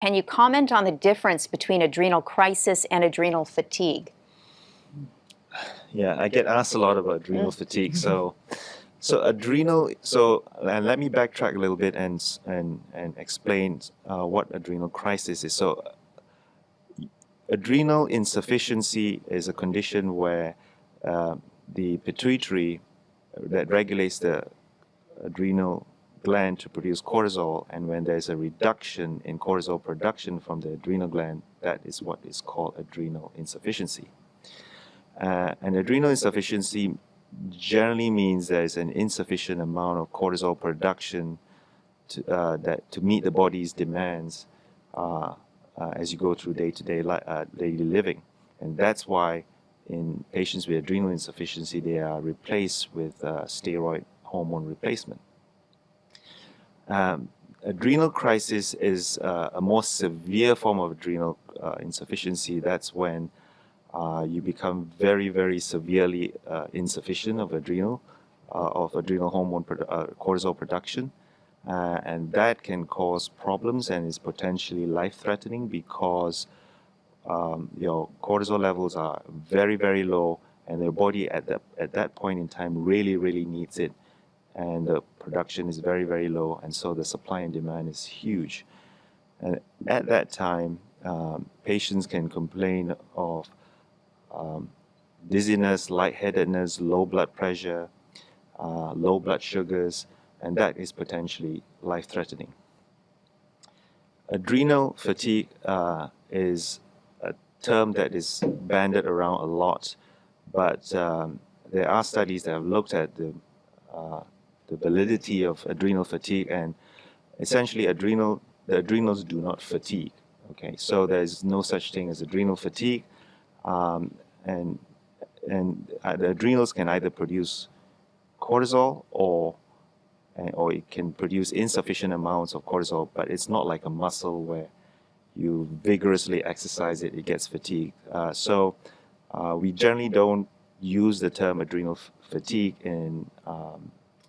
Can you comment on the difference between adrenal crisis and adrenal fatigue? Yeah, I get asked a lot about adrenal fatigue. And let me backtrack a little bit and explain what adrenal crisis is. So, adrenal insufficiency is a condition where the pituitary that regulates the adrenal gland to produce cortisol, and when there's a reduction in cortisol production from the adrenal gland, that is what is called adrenal insufficiency. And adrenal insufficiency generally means there's an insufficient amount of cortisol production to meet the body's demands as you go through day-to-day daily living. And that's why in patients with adrenal insufficiency, they are replaced with steroid hormone replacement. Adrenal crisis is a more severe form of adrenal insufficiency. That's when you become very, very severely insufficient of adrenal hormone cortisol production, and that can cause problems and is potentially life-threatening because your cortisol levels are very, very low, and your body at that point in time really needs it, and the production is very, very low, and so the supply and demand is huge. And at that time, patients can complain of dizziness, lightheadedness, low blood pressure, low blood sugars, and that is potentially life-threatening. Adrenal fatigue is a term that is bandied around a lot, but there are studies that have looked at the validity of adrenal fatigue, and essentially the adrenals do not fatigue. Okay, so there's no such thing as adrenal fatigue, and the adrenals can either produce cortisol or it can produce insufficient amounts of cortisol, but it's not like a muscle where you vigorously exercise it gets fatigued. So we generally don't use the term adrenal fatigue in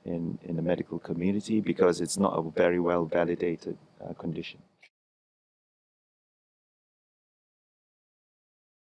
the medical community because it's not a very well validated condition.